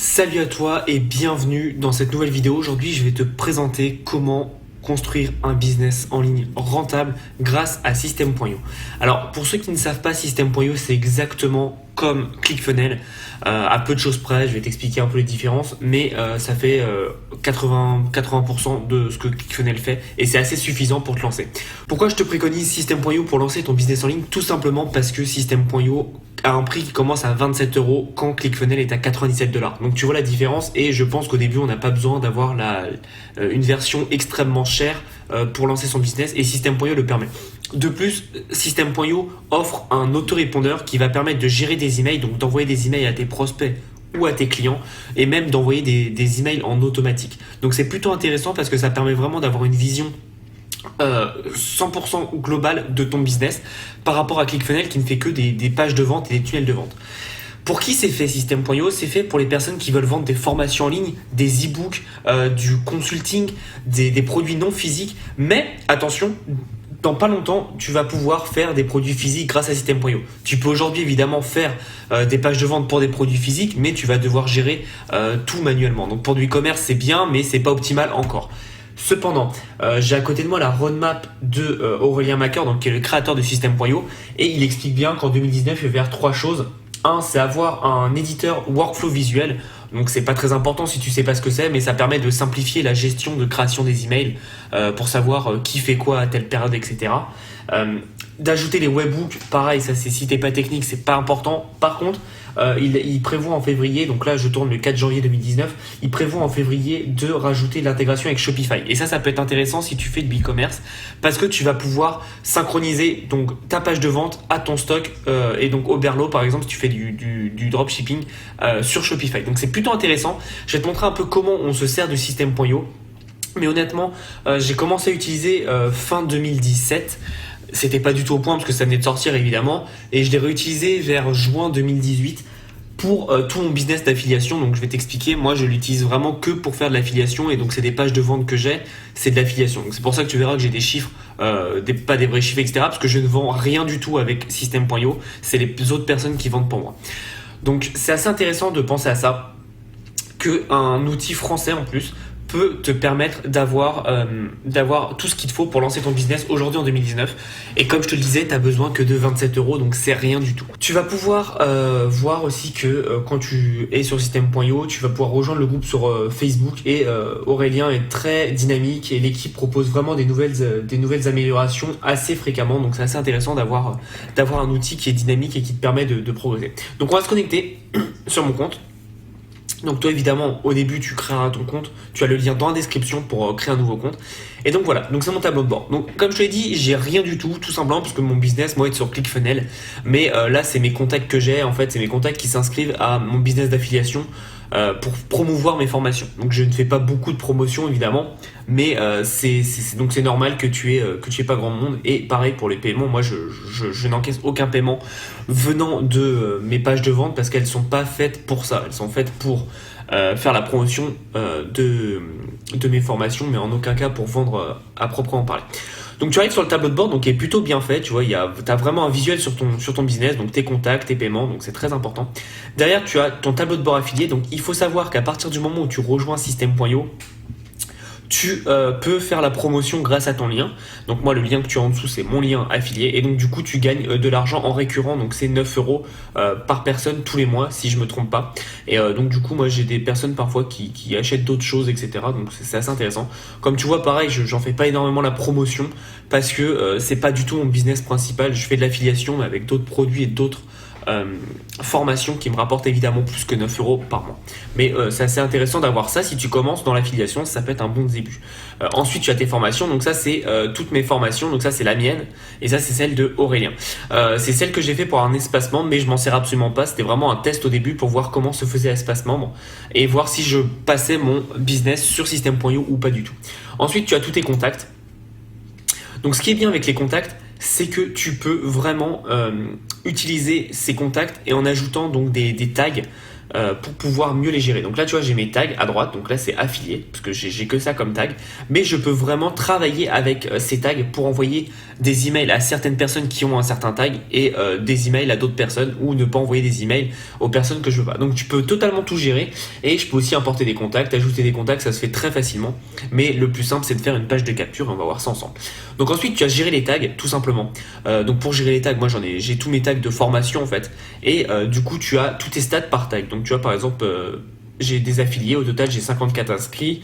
Salut à toi et bienvenue dans cette nouvelle vidéo. Aujourd'hui, je vais te présenter comment construire un business en ligne rentable grâce à System.io. Alors, pour ceux qui ne savent pas, System.io, c'est exactement comme ClickFunnels, à peu de choses près. Je vais t'expliquer un peu les différences, mais ça fait 80% de ce que ClickFunnels fait et c'est assez suffisant pour te lancer. Pourquoi je te préconise System.io pour lancer ton business en ligne? Tout simplement parce que System.io a un prix qui commence à 27 € quand ClickFunnels est à 97 $. Donc tu vois la différence et je pense qu'au début on n'a pas besoin d'avoir une version extrêmement chère pour lancer son business et System.io le permet. De plus, System.io offre un autorépondeur qui va permettre de gérer des emails, donc d'envoyer des emails à tes prospects ou à tes clients et même d'envoyer des emails en automatique. Donc c'est plutôt intéressant parce que ça permet vraiment d'avoir une vision 100% global de ton business par rapport à ClickFunnels qui ne fait que des pages de vente et des tunnels de vente. Pour qui c'est fait System.io? C'est fait pour les personnes qui veulent vendre des formations en ligne, des e-books, du consulting, des produits non physiques. Mais attention, dans pas longtemps, tu vas pouvoir faire des produits physiques grâce à System.io. Tu peux aujourd'hui évidemment faire des pages de vente pour des produits physiques, mais tu vas devoir gérer tout manuellement. Donc pour du e-commerce, c'est bien, mais c'est pas optimal encore. Cependant, j'ai à côté de moi la roadmap de Aurélien Macker, donc qui est le créateur de System.io, et il explique bien qu'en 2019, il va faire trois choses. Un, c'est avoir un éditeur workflow visuel. Donc c'est pas très important si tu sais pas ce que c'est, mais ça permet de simplifier la gestion de création des emails pour savoir qui fait quoi à telle période, etc. D'ajouter les webbooks, pareil, ça c'est si t'es pas technique, c'est pas important. Par contre, il prévoit en février, donc là je tourne le 4 janvier 2019, il prévoit en février de rajouter l'intégration avec Shopify. Et ça peut être intéressant si tu fais de e-commerce parce que tu vas pouvoir synchroniser donc ta page de vente à ton stock et donc Oberlo par exemple si tu fais du dropshipping sur Shopify. Donc c'est plutôt intéressant. Je vais te montrer un peu comment on se sert de System.io. Mais honnêtement, j'ai commencé à utiliser fin 2017. C'était pas du tout au point parce que ça venait de sortir évidemment. Et je l'ai réutilisé vers juin 2018 pour tout mon business d'affiliation. Donc je vais t'expliquer, moi je l'utilise vraiment que pour faire de l'affiliation. Et donc c'est des pages de vente que j'ai, c'est de l'affiliation. Donc c'est pour ça que tu verras que j'ai des chiffres, pas des vrais chiffres, etc. Parce que je ne vends rien du tout avec System.io. C'est les autres personnes qui vendent pour moi. Donc c'est assez intéressant de penser à ça, qu'un outil français en plus peut te permettre d'avoir tout ce qu'il te faut pour lancer ton business aujourd'hui en 2019. Et comme je te le disais, tu n'as besoin que de 27 €, donc c'est rien du tout. Tu vas pouvoir voir aussi que quand tu es sur System.io, tu vas pouvoir rejoindre le groupe sur Facebook et Aurélien est très dynamique et l'équipe propose vraiment des nouvelles améliorations assez fréquemment. Donc c'est assez intéressant d'avoir un outil qui est dynamique et qui te permet de progresser. Donc on va se connecter sur mon compte. Donc toi évidemment au début tu créeras ton compte, tu as le lien dans la description pour créer un nouveau compte. Et donc voilà, donc c'est mon tableau de bord. Donc comme je te l'ai dit, j'ai rien du tout simplement parce que mon business moi est sur ClickFunnels. Mais là c'est mes contacts que j'ai, en fait c'est mes contacts qui s'inscrivent à mon business d'affiliation pour promouvoir mes formations. Donc je ne fais pas beaucoup de promotion évidemment, mais donc c'est normal que tu aies pas grand monde. Et pareil pour les paiements, moi je n'encaisse aucun paiement venant de mes pages de vente parce qu'elles sont pas faites pour ça. Elles sont faites pour faire la promotion de mes formations, mais en aucun cas pour vendre à proprement parler. Donc tu arrives sur le tableau de bord, donc qui est plutôt bien fait, tu vois, tu as vraiment un visuel sur ton business, donc tes contacts, tes paiements, donc c'est très important. Derrière, tu as ton tableau de bord affilié, donc il faut savoir qu'à partir du moment où tu rejoins System.io, tu peux faire la promotion grâce à ton lien. Donc moi le lien que tu as en dessous c'est mon lien affilié et donc du coup tu gagnes de l'argent en récurrent, donc c'est 9 € par personne tous les mois si je me trompe pas. Et donc du coup moi j'ai des personnes parfois qui achètent d'autres choses, etc. Donc c'est assez intéressant. Comme tu vois pareil, j'en fais pas énormément la promotion parce que c'est pas du tout mon business principal. Je fais de l'affiliation mais avec d'autres produits et d'autres formation qui me rapporte évidemment plus que 9 € par mois. Mais c'est assez intéressant d'avoir ça si tu commences dans l'affiliation, ça peut être un bon début. Ensuite tu as tes formations, donc ça c'est toutes mes formations, donc ça c'est la mienne et ça c'est celle de Aurélien. C'est celle que j'ai fait pour un espace membre mais je m'en sers absolument pas, c'était vraiment un test au début pour voir comment se faisait l'espace membre et voir si je passais mon business sur System.io ou pas du tout. Ensuite tu as tous tes contacts. Donc ce qui est bien avec les contacts, c'est que tu peux vraiment utiliser ces contacts et en ajoutant donc des tags pour pouvoir mieux les gérer. Donc là, tu vois, j'ai mes tags à droite, donc là c'est affilié, parce que j'ai que ça comme tag, mais je peux vraiment travailler avec ces tags pour envoyer des emails à certaines personnes qui ont un certain tag et des emails à d'autres personnes, ou ne pas envoyer des emails aux personnes que je veux pas. Donc tu peux totalement tout gérer, et je peux aussi importer des contacts, ajouter des contacts, ça se fait très facilement, mais le plus simple c'est de faire une page de capture, et on va voir ça ensemble. Donc ensuite tu as géré les tags, tout simplement. Donc pour gérer les tags, moi j'ai tous mes tags de formation en fait, et du coup tu as tous tes stats par tag. Donc tu vois par exemple j'ai des affiliés, au total j'ai 54 inscrits,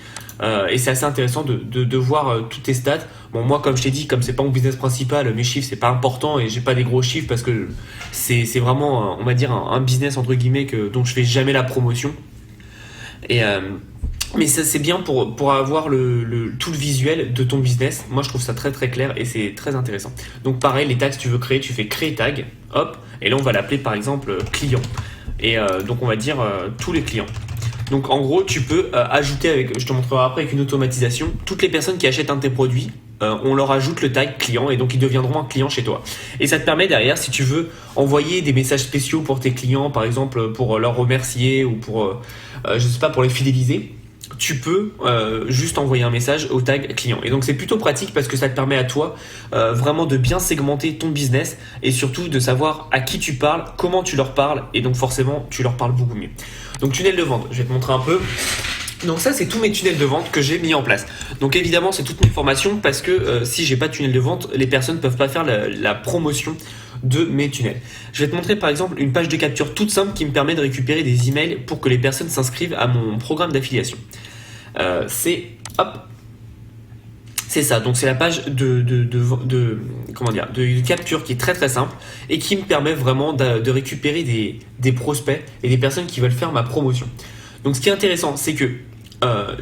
et c'est assez intéressant de voir tous tes stats. Bon, moi comme je t'ai dit, comme c'est pas mon business principal, mes chiffres c'est pas important et j'ai pas des gros chiffres parce que c'est vraiment on va dire un business entre guillemets dont je fais jamais la promotion. Et mais ça c'est bien pour avoir tout le visuel de ton business. Moi je trouve ça très très clair et c'est très intéressant. Donc pareil, les tags que tu veux créer, tu fais créer tag, hop, et là on va l'appeler par exemple client. Et donc on va dire tous les clients. Donc en gros tu peux ajouter je te montrerai après avec une automatisation, toutes les personnes qui achètent un de tes produits, on leur ajoute le tag client et donc ils deviendront un client chez toi. Et ça te permet derrière, si tu veux envoyer des messages spéciaux pour tes clients, par exemple pour leur remercier ou pour je sais pas, pour les fidéliser, tu peux juste envoyer un message au tag client. Et donc c'est plutôt pratique parce que ça te permet à toi vraiment de bien segmenter ton business et surtout de savoir à qui tu parles, comment tu leur parles, et donc forcément tu leur parles beaucoup mieux. Donc tunnel de vente, je vais te montrer un peu. Donc ça c'est tous mes tunnels de vente que j'ai mis en place. Donc évidemment c'est toutes mes formations parce que si j'ai pas de tunnel de vente, les personnes ne peuvent pas faire la promotion de mes tunnels. Je vais te montrer par exemple une page de capture toute simple qui me permet de récupérer des emails pour que les personnes s'inscrivent à mon programme d'affiliation. C'est ça, donc c'est la page de capture qui est très très simple et qui me permet vraiment de récupérer des prospects et des personnes qui veulent faire ma promotion. Donc ce qui est intéressant, c'est que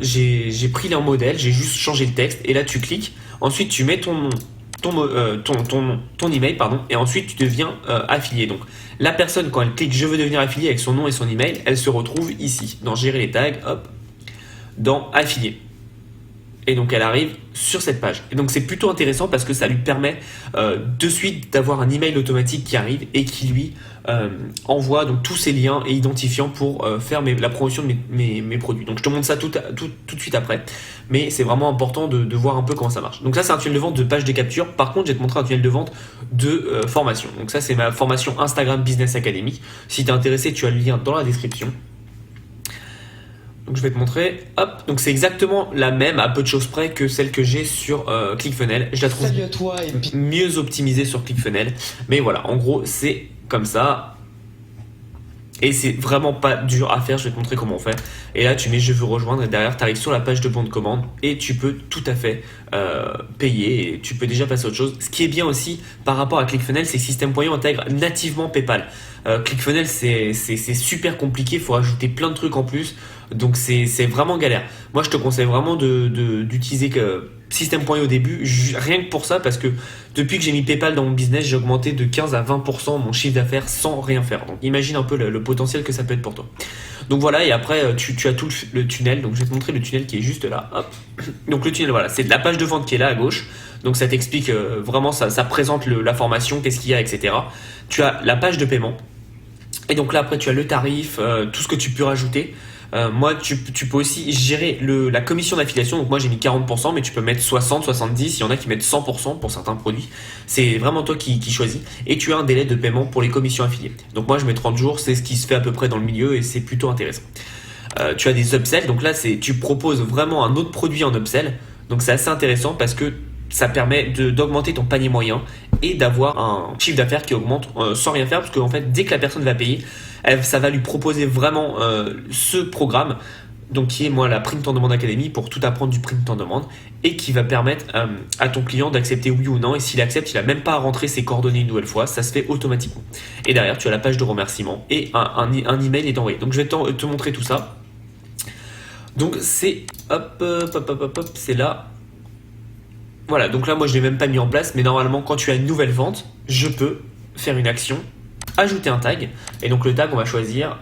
j'ai pris leur modèle, j'ai juste changé le texte et là tu cliques, ensuite tu mets ton email, pardon, et ensuite tu deviens affilié. Donc la personne, quand elle clique je veux devenir affilié avec son nom et son email, elle se retrouve ici dans gérer les tags, hop, dans affilié. Et donc elle arrive sur cette page. Et donc c'est plutôt intéressant parce que ça lui permet de suite d'avoir un email automatique qui arrive et qui lui envoie donc tous ces liens et identifiants pour faire la promotion de mes produits. Donc je te montre ça tout de suite après. Mais c'est vraiment important de voir un peu comment ça marche. Donc ça c'est un tunnel de vente de page de capture. Par contre je vais te montrer un tunnel de vente de formation. Donc ça c'est ma formation Instagram Business Academy. Si tu es intéressé, tu as le lien dans la description. Donc je vais te montrer, hop, donc c'est exactement la même à peu de choses près que celle que j'ai sur ClickFunnels. Je la trouve mieux optimisée sur ClickFunnels, mais voilà, en gros c'est comme ça. Et c'est vraiment pas dur à faire, je vais te montrer comment on fait. Et là tu mets je veux rejoindre et derrière tu arrives sur la page de bon de commande et tu peux tout à fait payer et tu peux déjà passer à autre chose. Ce qui est bien aussi par rapport à ClickFunnels, c'est que System.io intègre nativement PayPal. ClickFunnels c'est super compliqué, il faut rajouter plein de trucs en plus, donc c'est vraiment galère. Moi je te conseille vraiment d'utiliser System.io au début, rien que pour ça, parce que depuis que j'ai mis PayPal dans mon business, j'ai augmenté de 15 à 20% mon chiffre d'affaires sans rien faire. Donc imagine un peu le potentiel que ça peut être pour toi. Donc voilà, et après tu as tout le tunnel. Donc je vais te montrer le tunnel qui est juste là. Hop. Donc le tunnel, voilà, c'est la page de vente qui est là à gauche. Donc ça t'explique vraiment, ça présente la formation, qu'est-ce qu'il y a, etc. Tu as la page de paiement. Et donc là après tu as le tarif, tout ce que tu peux rajouter. Moi tu peux aussi gérer la commission d'affiliation. Donc moi j'ai mis 40%, mais tu peux mettre 60, 70, il y en a qui mettent 100% pour certains produits. C'est vraiment toi qui choisis. Et tu as un délai de paiement pour les commissions affiliées. Donc moi je mets 30 jours, c'est ce qui se fait à peu près dans le milieu et c'est plutôt intéressant. Tu as des upsells, donc là tu proposes vraiment un autre produit en upsell. Donc c'est assez intéressant parce que ça permet d'augmenter ton panier moyen et d'avoir un chiffre d'affaires qui augmente sans rien faire, parce qu'en fait dès que la personne va payer, ça va lui proposer vraiment ce programme, donc qui est la Print on Demand Academy, pour tout apprendre du Print on Demand, et qui va permettre à ton client d'accepter oui ou non, et s'il accepte, il n'a même pas à rentrer ses coordonnées une nouvelle fois, ça se fait automatiquement. Et derrière tu as la page de remerciement et un email est envoyé. Donc je vais te montrer tout ça. Donc c'est c'est là. Voilà, donc là moi je l'ai même pas mis en place, mais normalement quand tu as une nouvelle vente, je peux faire une action, ajouter un tag, et donc le tag on va choisir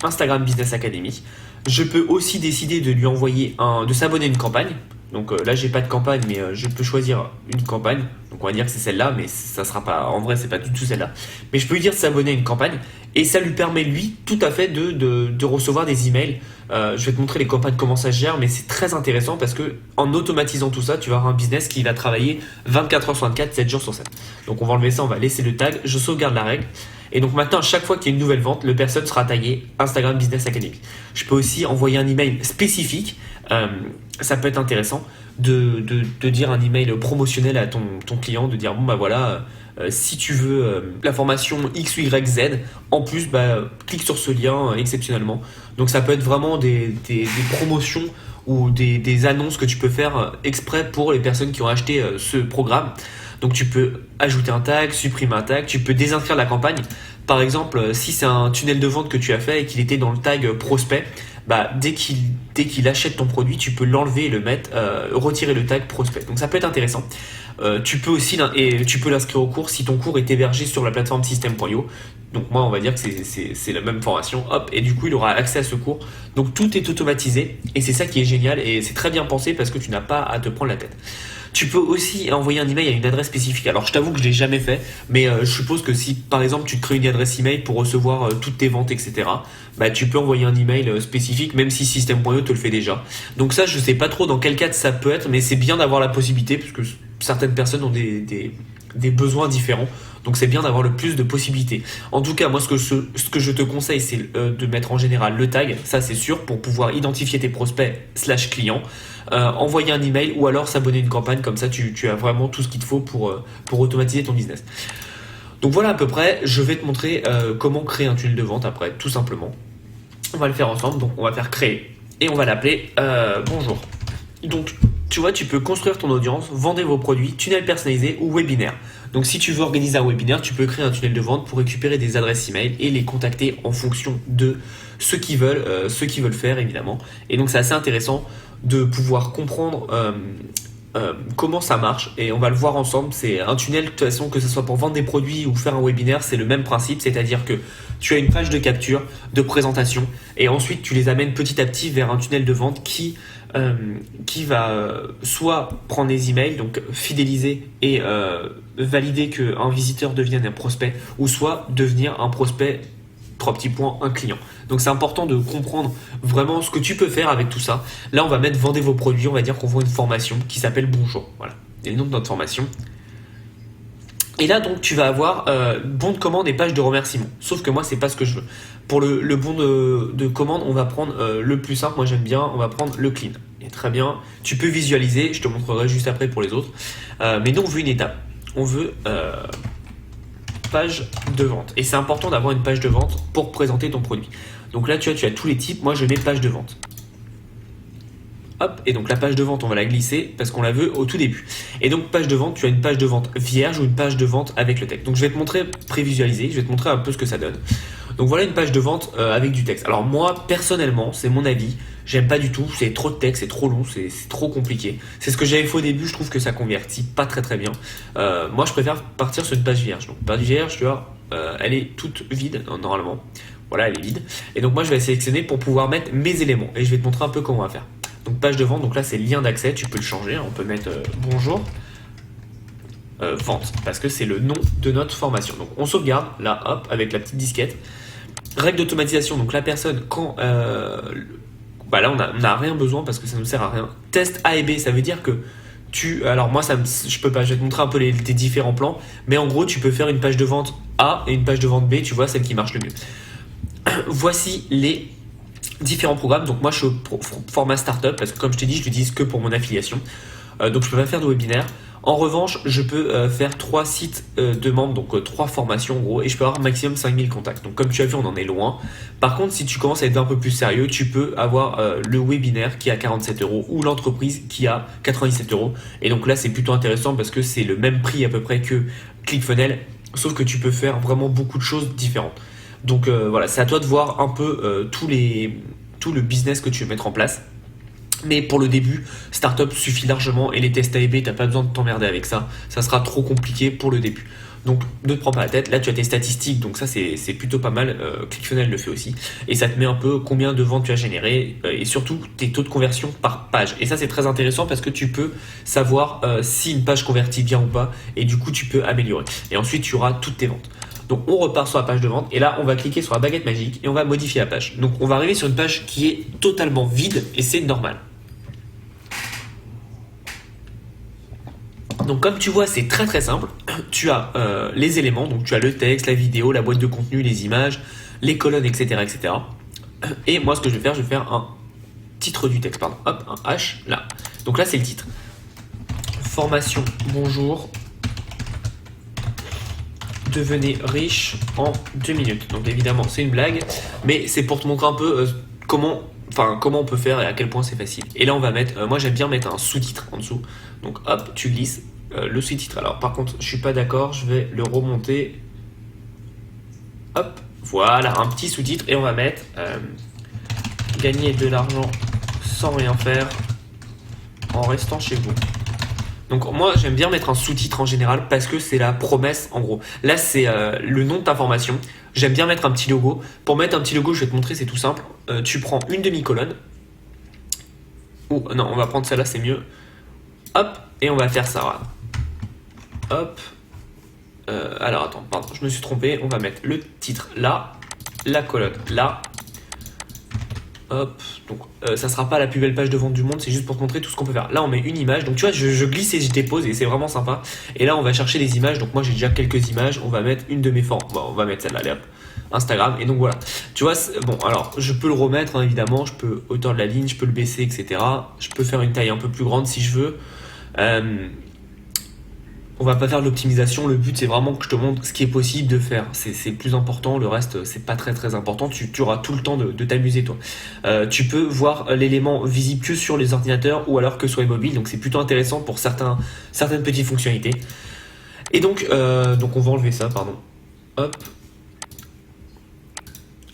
Instagram Business Academy. Je peux aussi décider de lui envoyer de s'abonner à une campagne. Donc là, j'ai pas de campagne, mais je peux choisir une campagne. Donc on va dire que c'est celle-là, mais ça sera pas. En vrai, c'est pas du tout celle-là. Mais je peux lui dire de s'abonner à une campagne et ça lui permet lui tout à fait de recevoir des emails. Je vais te montrer les campagnes comment ça se gère, mais c'est très intéressant parce que en automatisant tout ça, tu vas avoir un business qui va travailler 24 heures sur 24, 7 jours sur 7. Donc on va enlever ça, on va laisser le tag. Je sauvegarde la règle. Et donc maintenant, à chaque fois qu'il y a une nouvelle vente, le personne sera tagué Instagram Business Academy. Je peux aussi envoyer un email spécifique. Ça peut être intéressant de dire un email promotionnel à ton client, de dire bon bah voilà, si tu veux la formation X, Y, Z, en plus clique sur ce lien exceptionnellement. Donc ça peut être vraiment des promotions ou des annonces que tu peux faire exprès pour les personnes qui ont acheté ce programme. Donc tu peux ajouter un tag, supprimer un tag, tu peux désinscrire la campagne. Par exemple, si c'est un tunnel de vente que tu as fait et qu'il était dans le tag prospect, dès qu'il achète ton produit, tu peux l'enlever et le mettre, retirer le tag prospect. Donc ça peut être intéressant. Tu peux aussi tu peux l'inscrire au cours si ton cours est hébergé sur la plateforme System.io. Donc moi, on va dire que c'est la même formation. Hop, et du coup, il aura accès à ce cours. Donc tout est automatisé et c'est ça qui est génial et c'est très bien pensé parce que tu n'as pas à te prendre la tête. Tu peux aussi envoyer un email à une adresse spécifique. Alors je t'avoue que je l'ai jamais fait, mais je suppose que si par exemple tu te crées une adresse email pour recevoir toutes tes ventes, etc., tu peux envoyer un email spécifique, même si System.io te le fait déjà. Donc ça, je sais pas trop dans quel cadre ça peut être, mais c'est bien d'avoir la possibilité, parce que certaines personnes ont des besoins différents. Donc c'est bien d'avoir le plus de possibilités. En tout cas, moi ce que je te conseille, c'est de mettre en général le tag, ça c'est sûr, pour pouvoir identifier tes prospects / clients, envoyer un email ou alors s'abonner à une campagne, comme ça tu as vraiment tout ce qu'il te faut pour automatiser ton business. Donc voilà à peu près, je vais te montrer comment créer un tunnel de vente après, tout simplement. On va le faire ensemble, donc on va faire créer et on va l'appeler bonjour. Donc tu vois, tu peux construire ton audience, vendre vos produits, tunnel personnalisé ou webinaire. Donc si tu veux organiser un webinaire, tu peux créer un tunnel de vente pour récupérer des adresses email et les contacter en fonction de ce qu'ils veulent faire évidemment. Et donc c'est assez intéressant de pouvoir comprendre comment ça marche et on va le voir ensemble. C'est un tunnel de toute façon, que ce soit pour vendre des produits ou faire un webinaire, c'est le même principe, c'est-à-dire que tu as une page de capture, de présentation et ensuite tu les amènes petit à petit vers un tunnel de vente qui va soit prendre les emails, donc fidéliser et valider qu'un visiteur devienne un prospect, ou soit devenir un prospect, 3 petits points, un client. Donc c'est important de comprendre vraiment ce que tu peux faire avec tout ça. Là on va mettre vendez vos produits, on va dire qu'on vend une formation qui s'appelle bonjour. Voilà, et le nom de notre formation. Et là donc tu vas avoir bon de commande et page de remerciement. Sauf que moi c'est pas ce que je veux. Pour le bon de commande, on va prendre le plus simple, moi j'aime bien, on va prendre le clean. Et très bien, tu peux visualiser, je te montrerai juste après pour les autres. Mais nous on veut une étape. On veut page de vente. Et c'est important d'avoir une page de vente pour présenter ton produit. Donc là tu as tous les types, moi je mets page de vente. Hop, et donc la page de vente, on va la glisser parce qu'on la veut au tout début. Et donc page de vente, tu as une page de vente vierge ou une page de vente avec le texte. Donc je vais te montrer prévisualiser, je vais te montrer un peu ce que ça donne. Donc voilà une page de vente avec du texte. Alors moi, personnellement, c'est mon avis, j'aime pas du tout, c'est trop de texte, c'est trop long, c'est trop compliqué. C'est ce que j'avais fait au début, je trouve que ça convertit pas très très bien. Moi je préfère partir sur une page vierge. Donc page vierge, tu vois, elle est toute vide normalement. Voilà, elle est vide. Et donc moi je vais sélectionner pour pouvoir mettre mes éléments. Et je vais te montrer un peu comment on va faire. Donc page de vente, donc là c'est lien d'accès, tu peux le changer, on peut mettre bonjour vente, parce que c'est le nom de notre formation. Donc on sauvegarde, là hop, avec la petite disquette. Règle d'automatisation, donc la personne quand là on n'a rien besoin parce que ça ne nous sert à rien. Test A et B, ça veut dire que alors moi je peux pas, je vais te montrer un peu tes différents plans, mais en gros tu peux faire une page de vente A et une page de vente B, tu vois, celle qui marche le mieux. Voici les différents programmes. Donc moi je suis au format startup parce que comme je t'ai dit, je l'utilise que pour mon affiliation. Donc je peux pas faire de webinaire. En revanche, je peux faire 3 sites de membres, donc 3 formations en gros, et je peux avoir maximum 5000 contacts. Donc comme tu as vu, on en est loin. Par contre, si tu commences à être un peu plus sérieux, tu peux avoir le webinaire qui a 47 € ou l'entreprise qui a 97 €. Et donc là, c'est plutôt intéressant parce que c'est le même prix à peu près que ClickFunnels, sauf que tu peux faire vraiment beaucoup de choses différentes. Donc voilà, c'est à toi de voir un peu tout le business que tu veux mettre en place. Mais pour le début, startup suffit largement et les tests A et B, t'as pas besoin de t'emmerder avec ça. Ça sera trop compliqué pour le début. Donc ne te prends pas la tête, là tu as tes statistiques, donc ça c'est plutôt pas mal, ClickFunnels le fait aussi, et ça te met un peu combien de ventes tu as généré, et surtout tes taux de conversion par page. Et ça c'est très intéressant parce que tu peux savoir si une page convertit bien ou pas, et du coup tu peux améliorer. Et ensuite tu auras toutes tes ventes. Donc on repart sur la page de vente, et là on va cliquer sur la baguette magique, et on va modifier la page. Donc on va arriver sur une page qui est totalement vide, et c'est normal. Donc comme tu vois, c'est très très simple. Tu as les éléments, donc tu as le texte, la vidéo, la boîte de contenu, les images, les colonnes, etc. etc. Et moi ce que je vais faire un titre du texte, pardon. Hop, un H, là. Donc là c'est le titre. Formation, bonjour. Devenez riche en 2 minutes. Donc évidemment c'est une blague, mais c'est pour te montrer un peu comment on peut faire et à quel point c'est facile. Et là on va mettre, moi j'aime bien mettre un sous-titre en dessous. Donc hop, tu glisses le sous-titre. Alors par contre je suis pas d'accord, je vais le remonter. Hop, voilà, un petit sous-titre et on va mettre gagner de l'argent sans rien faire en restant chez vous. Donc moi j'aime bien mettre un sous-titre en général parce que c'est la promesse en gros. Là c'est le nom de ta formation. J'aime bien mettre un petit logo. Pour mettre un petit logo je vais te montrer, c'est tout simple. Tu prends une demi-colonne. Ou non, on va prendre celle-là, c'est mieux. Hop, et on va faire ça. Voilà. Hop. Alors attends, pardon, je me suis trompé. On va mettre le titre là, la colonne là. Hop, donc ça sera pas la plus belle page de vente du monde, c'est juste pour te montrer tout ce qu'on peut faire. Là on met une image, donc tu vois je glisse et je dépose et c'est vraiment sympa. Et là on va chercher les images, donc moi j'ai déjà quelques images, on va mettre une de mes formes, bon, on va mettre celle-là, allez hop, Instagram, et donc voilà. Tu vois, bon alors je peux le remettre hein, évidemment, je peux hauteur de la ligne, je peux le baisser, etc. Je peux faire une taille un peu plus grande si je veux. On va pas faire de l'optimisation, le but c'est vraiment que je te montre ce qui est possible de faire, c'est plus important, le reste c'est pas très très important, tu auras tout le temps de t'amuser toi. Tu peux voir l'élément visible que sur les ordinateurs ou alors que sur les mobiles, donc c'est plutôt intéressant pour certaines petites fonctionnalités. Et donc on va enlever ça, pardon. Hop.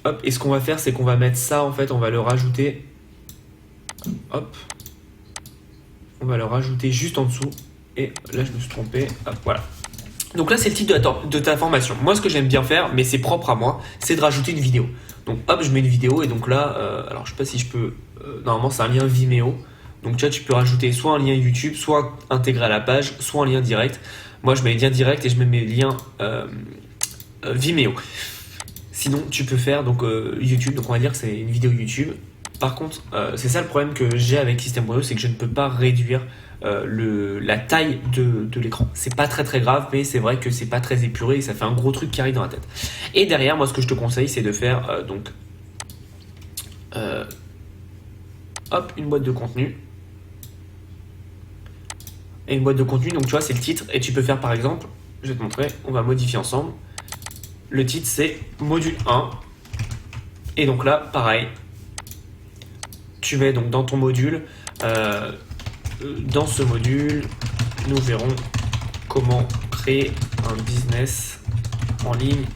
Hop, et ce qu'on va faire c'est qu'on va mettre ça en fait, on va le rajouter. Hop. On va le rajouter juste en dessous. Et là je me suis trompé, hop, voilà. Donc là c'est le titre de ta formation. Moi ce que j'aime bien faire, mais c'est propre à moi, c'est de rajouter une vidéo. Donc hop, je mets une vidéo et donc là, alors je sais pas si je peux, normalement c'est un lien Vimeo. Donc tu vois, tu peux rajouter soit un lien YouTube, soit intégrer à la page, soit un lien direct. Moi je mets les liens directs et je mets mes liens Vimeo. Sinon tu peux faire donc YouTube, donc on va dire que c'est une vidéo YouTube. Par contre, c'est ça le problème que j'ai avec System.io, c'est que je ne peux pas réduire la taille de l'écran. C'est pas très très grave, mais c'est vrai que c'est pas très épuré et ça fait un gros truc qui arrive dans la tête. Et derrière, moi ce que je te conseille, c'est de faire hop, une boîte de contenu. Et une boîte de contenu, donc tu vois, c'est le titre. Et tu peux faire par exemple, je vais te montrer, on va modifier ensemble. Le titre c'est module 1. Et donc là, pareil, tu mets donc dans ton module, dans ce module, nous verrons comment créer un business en ligne,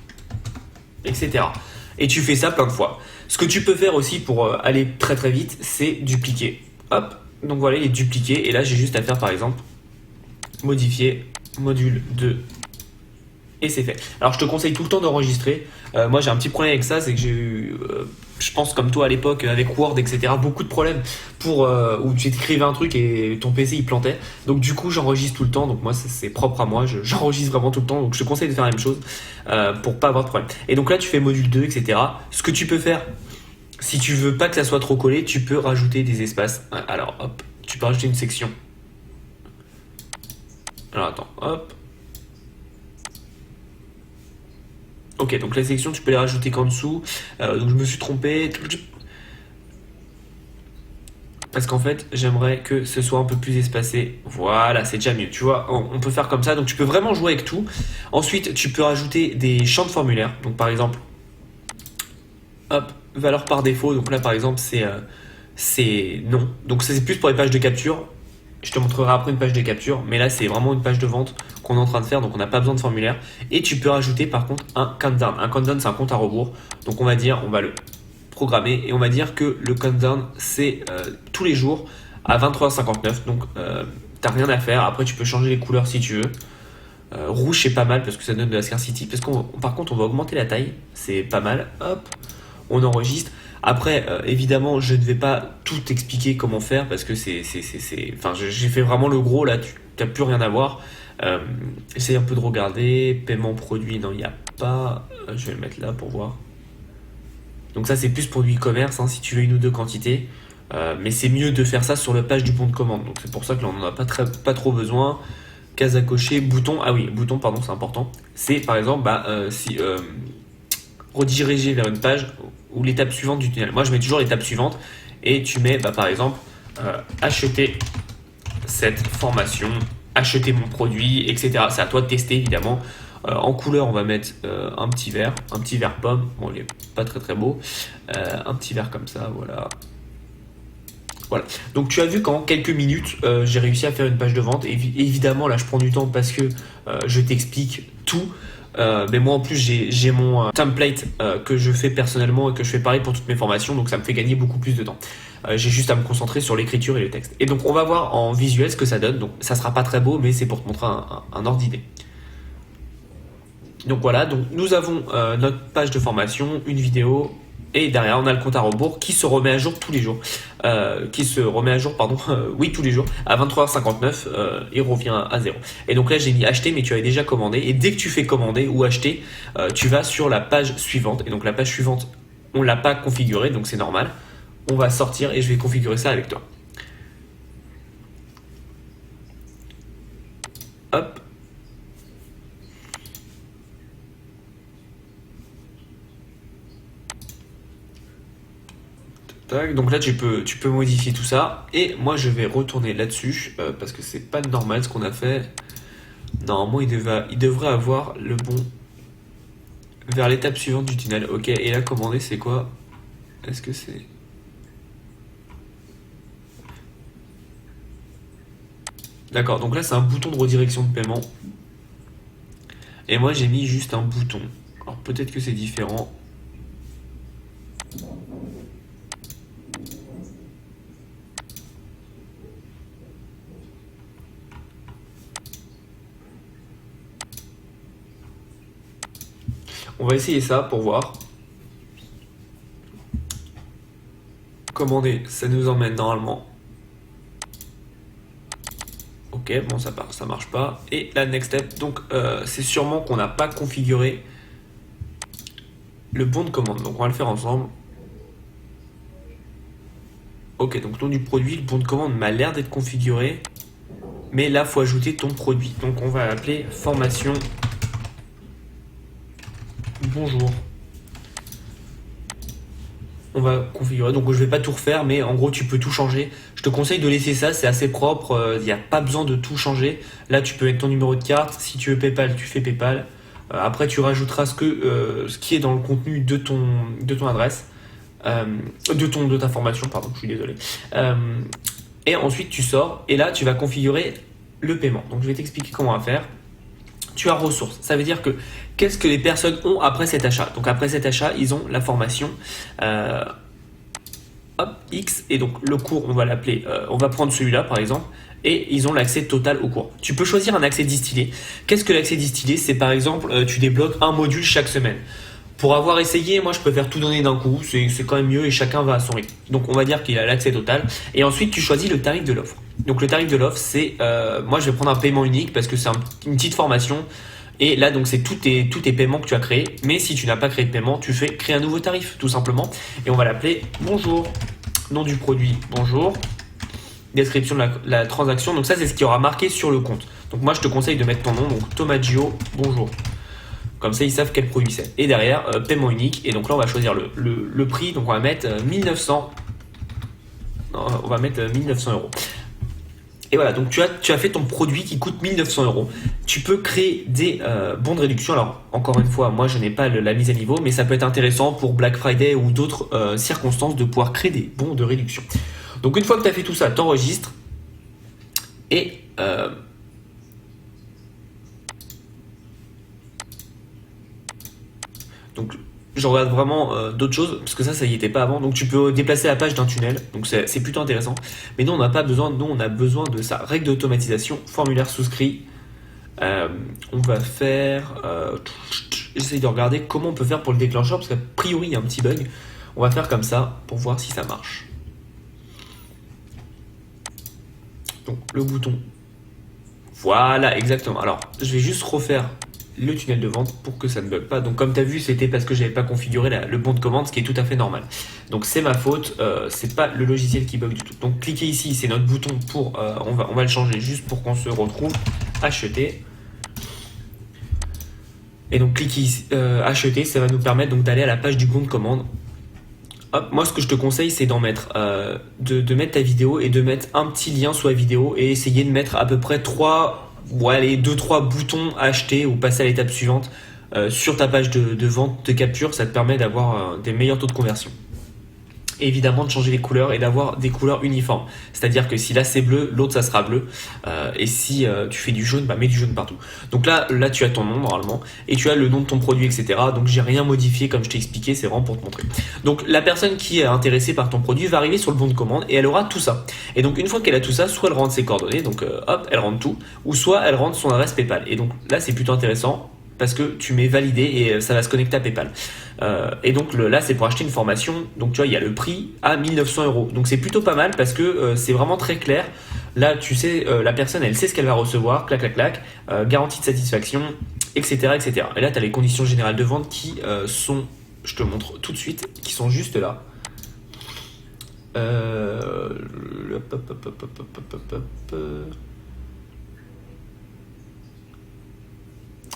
etc. Et tu fais ça plein de fois. Ce que tu peux faire aussi pour aller très très vite, c'est dupliquer. Hop, donc voilà, il est dupliqué. Et là, j'ai juste à faire par exemple, modifier module 2. Et c'est fait. Alors je te conseille tout le temps d'enregistrer. Moi j'ai un petit problème avec ça, c'est que j'ai eu, je pense comme toi à l'époque avec Word, etc. beaucoup de problèmes où tu écrivais un truc et ton PC il plantait. Donc du coup j'enregistre tout le temps. Donc moi c'est propre à moi, j'enregistre vraiment tout le temps. Donc je te conseille de faire la même chose pour pas avoir de problème. Et donc là tu fais module 2, etc. Ce que tu peux faire, si tu veux pas que ça soit trop collé, tu peux rajouter des espaces. Alors hop, tu peux rajouter une section. Alors attends, hop. Ok, donc les sections, tu peux les rajouter qu'en dessous. Donc je me suis trompé. Parce qu'en fait, j'aimerais que ce soit un peu plus espacé. Voilà, c'est déjà mieux. Tu vois, on peut faire comme ça. Donc tu peux vraiment jouer avec tout. Ensuite, tu peux rajouter des champs de formulaire. Donc par exemple, hop, valeur par défaut. Donc là, par exemple, c'est non. Donc ça, c'est plus pour les pages de capture. Je te montrerai après une page de capture, mais là c'est vraiment une page de vente qu'on est en train de faire, donc on n'a pas besoin de formulaire. Et tu peux rajouter par contre un countdown. Un countdown c'est un compte à rebours, donc on va le programmer et on va dire que le countdown c'est tous les jours à 23h59, donc t'as rien à faire. Après tu peux changer les couleurs si tu veux. Rouge c'est pas mal parce que ça donne de la scarcity. Parce qu'on, par contre on va augmenter la taille, c'est pas mal. Hop, on enregistre. Après, évidemment, je ne vais pas tout expliquer comment faire parce que enfin, j'ai fait vraiment le gros là. Tu n'as plus rien à voir. Essaye un peu de regarder. Paiement produit, non, il n'y a pas. Je vais le mettre là pour voir. Donc ça, c'est plus pour du e-commerce hein, si tu veux une ou deux quantités. Mais c'est mieux de faire ça sur la page du bon de commande. Donc c'est pour ça que là, on n'en a pas trop besoin. Case à cocher, bouton. Ah oui, bouton, pardon, c'est important. C'est par exemple, si rediriger vers une page ou l'étape suivante du tunnel. Moi, je mets toujours l'étape suivante et tu mets, par exemple, acheter cette formation, acheter mon produit, etc. C'est à toi de tester, évidemment. En couleur, on va mettre un petit vert pomme. Bon, il est pas très très beau. Un petit vert comme ça, voilà. Voilà. Donc tu as vu qu'en quelques minutes, j'ai réussi à faire une page de vente. Et évidemment, là, je prends du temps parce que je t'explique tout. Mais moi, en plus, j'ai mon template que je fais personnellement et que je fais pareil pour toutes mes formations. Donc ça me fait gagner beaucoup plus de temps. J'ai juste à me concentrer sur l'écriture et le texte. Et donc on va voir en visuel ce que ça donne. Donc ça sera pas très beau, mais c'est pour te montrer un ordre d'idée. Donc voilà, donc nous avons notre page de formation, une vidéo, et derrière on a le compte à rebours qui se remet à jour tous les jours. Oui, tous les jours, à 23h59, il revient à 0. Et donc là j'ai mis acheter, mais tu avais déjà commandé, et dès que tu fais commander ou acheter, tu vas sur la page suivante. Et donc la page suivante, on ne l'a pas configurée, donc c'est normal. On va sortir et je vais configurer ça avec toi. Hop. Donc là tu peux modifier tout ça et moi je vais retourner là-dessus parce que c'est pas normal ce qu'on a fait. Normalement il devrait avoir le bon vers l'étape suivante du tunnel. Ok, et là commander c'est quoi? Est-ce que c'est... D'accord, donc là c'est un bouton de redirection de paiement et moi j'ai mis juste un bouton. Alors peut-être que c'est différent. On va essayer ça pour voir. Commander, ça nous emmène normalement. Ok, bon ça marche pas. Et la next step, donc c'est sûrement qu'on n'a pas configuré le bon de commande. Donc on va le faire ensemble. Ok, donc nom du produit, le bon de commande m'a l'air d'être configuré. Mais là, il faut ajouter ton produit. Donc on va l'appeler formation. Bonjour. On va configurer, donc je vais pas tout refaire, mais en gros tu peux tout changer. Je te conseille de laisser ça, c'est assez propre, il n'y a pas besoin de tout changer. Là tu peux mettre ton numéro de carte, si tu veux PayPal, tu fais PayPal. Après tu rajouteras ce qui est dans le contenu de ton adresse, de ta formation, pardon, je suis désolé. Et ensuite tu sors, et là tu vas configurer le paiement. Donc je vais t'expliquer comment on va faire. Tu as ressources, ça veut dire que qu'est-ce que les personnes ont après cet achat. Donc après cet achat, ils ont la formation X, et donc le cours, on va l'appeler, on va prendre celui-là par exemple, et ils ont l'accès total au cours. Tu peux choisir un accès distillé. Qu'est-ce que l'accès distillé? C'est par exemple, tu débloques un module chaque semaine. Pour avoir essayé, moi je préfère tout donner d'un coup, c'est quand même mieux et chacun va à son rythme. Donc on va dire qu'il a l'accès total. Et ensuite tu choisis le tarif de l'offre. Donc le tarif de l'offre, c'est, moi je vais prendre un paiement unique parce que c'est une petite formation. Et là donc c'est tous tes paiements que tu as créés. Mais si tu n'as pas créé de paiement, tu fais créer un nouveau tarif tout simplement. Et on va l'appeler bonjour. Nom du produit, bonjour. Description de la transaction. Donc ça c'est ce qui aura marqué sur le compte. Donc moi je te conseille de mettre ton nom, donc Tomaggio, bonjour. Comme ça, ils savent quel produit c'est. Et derrière, paiement unique. Et donc là, on va choisir le prix. Donc on va mettre 1900. Non, on va mettre 1900 euros. Et voilà, donc tu as fait ton produit qui coûte 1900 euros. Tu peux créer des bons de réduction. Alors, encore une fois, moi, je n'ai pas la mise à niveau, mais ça peut être intéressant pour Black Friday ou d'autres circonstances de pouvoir créer des bons de réduction. Donc, une fois que tu as fait tout ça, tu enregistres. Et... donc je regarde vraiment d'autres choses parce que ça y était pas avant. Donc tu peux déplacer la page d'un tunnel, donc c'est plutôt intéressant. Mais nous on n'a pas besoin, nous on a besoin de ça. Règle d'automatisation, formulaire souscrit, Euh, on va faire... j'essaye de regarder comment on peut faire pour le déclencheur, parce qu'a priori, il y a un petit bug. On va faire comme ça pour voir si ça marche. Donc, le bouton. Voilà, exactement. Alors, je vais juste refaire le tunnel de vente pour que ça ne bug pas. Donc, comme tu as vu, c'était parce que j'avais pas configuré le bon de commande, ce qui est tout à fait normal. Donc, c'est ma faute. C'est pas le logiciel qui bug du tout. Donc, cliquez ici, c'est notre bouton pour... on va le changer juste pour qu'on se retrouve. Acheter. Et donc, cliquez ici, acheter, ça va nous permettre donc d'aller à la page du bon de commande. Hop, moi, ce que je te conseille, c'est d'en mettre, de mettre ta vidéo et de mettre un petit lien sur la vidéo et essayer de mettre à peu près 2-3 boutons à acheter ou passer à l'étape suivante sur ta page de vente, de capture. Ça te permet d'avoir des meilleurs taux de conversion. Et évidemment de changer les couleurs et d'avoir des couleurs uniformes. C'est-à-dire que si là c'est bleu, l'autre ça sera bleu. Et si tu fais du jaune, bah mets du jaune partout. Donc là tu as ton nom normalement et tu as le nom de ton produit, etc. Donc j'ai rien modifié comme je t'ai expliqué, c'est vraiment pour te montrer. Donc la personne qui est intéressée par ton produit va arriver sur le bon de commande et elle aura tout ça. Et donc une fois qu'elle a tout ça, soit elle rentre ses coordonnées, donc hop, elle rentre tout, ou soit elle rentre son adresse PayPal. Et donc là c'est plutôt intéressant parce que tu mets validé et ça va se connecter à PayPal. Et donc là c'est pour acheter une formation, donc tu vois il y a le prix à 1900 €. Donc c'est plutôt pas mal parce que c'est vraiment très clair. Là tu sais, la personne elle sait ce qu'elle va recevoir, clac clac clac, garantie de satisfaction, etc. etc. Et là tu as les conditions générales de vente qui sont, je te montre tout de suite, qui sont juste là.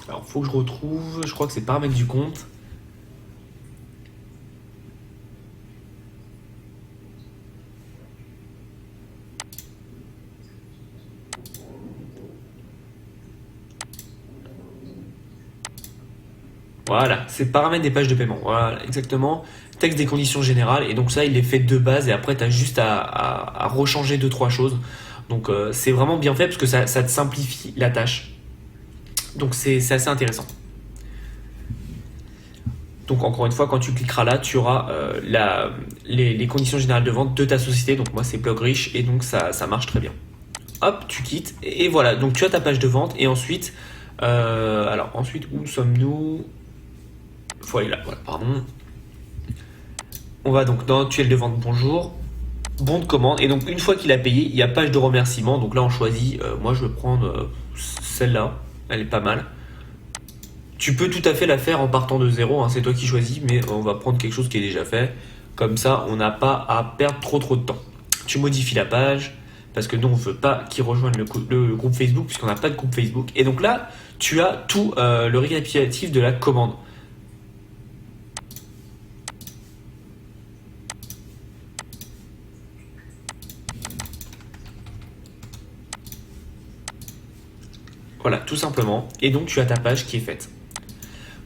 Alors faut que je retrouve, je crois que c'est paramètres du compte. Voilà, c'est paramètres des pages de paiement. Voilà, exactement. Texte des conditions générales. Et donc ça, il les fait de base. Et après, tu as juste à rechanger 2-3 choses. Donc c'est vraiment bien fait parce que ça te simplifie la tâche. Donc c'est assez intéressant. Donc encore une fois, quand tu cliqueras là, tu auras les conditions générales de vente de ta société. Donc moi, c'est Blog Rich et donc ça marche très bien. Hop, tu quittes et voilà. Donc tu as ta page de vente et ensuite, alors ensuite où sommes-nous? Faut aller là, voilà, pardon. On va donc dans tunnel de vente, bonjour, bon de commande. Et donc une fois qu'il a payé, il y a page de remerciement. Donc là on choisit, moi je vais prendre celle-là, elle est pas mal. Tu peux tout à fait la faire en partant de zéro, hein, c'est toi qui choisis, mais on va prendre quelque chose qui est déjà fait. Comme ça, on n'a pas à perdre trop de temps. Tu modifies la page, parce que nous, on ne veut pas qu'ils rejoignent le groupe Facebook, puisqu'on n'a pas de groupe Facebook. Et donc là, tu as tout le récapitulatif de la commande. Voilà, tout simplement. Et donc, tu as ta page qui est faite.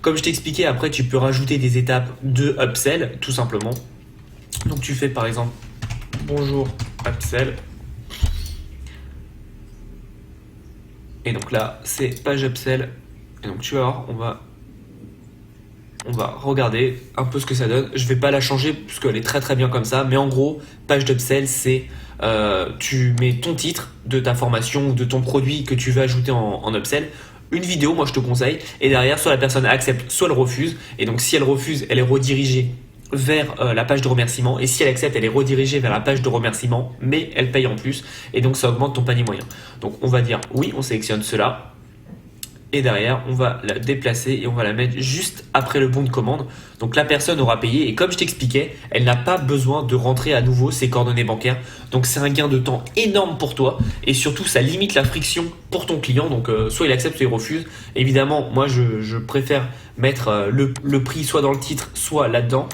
Comme je t'expliquais, après, tu peux rajouter des étapes de upsell, tout simplement. Donc, tu fais par exemple, bonjour, upsell. Et donc là, c'est page upsell. Et donc, tu vas voir, on va regarder un peu ce que ça donne. Je vais pas la changer parce qu'elle est très très bien comme ça. Mais en gros, page d'upsell, c'est tu mets ton titre de ta formation ou de ton produit que tu veux ajouter en upsell. Une vidéo, moi je te conseille. Et derrière, soit la personne accepte, soit elle refuse. Et donc si elle refuse, elle est redirigée vers la page de remerciement. Et si elle accepte, elle est redirigée vers la page de remerciement. Mais elle paye en plus. Et donc ça augmente ton panier moyen. Donc on va dire oui, on sélectionne cela. Et derrière, on va la déplacer et on va la mettre juste après le bon de commande. Donc la personne aura payé et comme je t'expliquais, elle n'a pas besoin de rentrer à nouveau ses coordonnées bancaires. Donc c'est un gain de temps énorme pour toi et surtout ça limite la friction pour ton client. Donc soit il accepte, soit il refuse. Évidemment, moi je préfère mettre le prix soit dans le titre, soit là-dedans.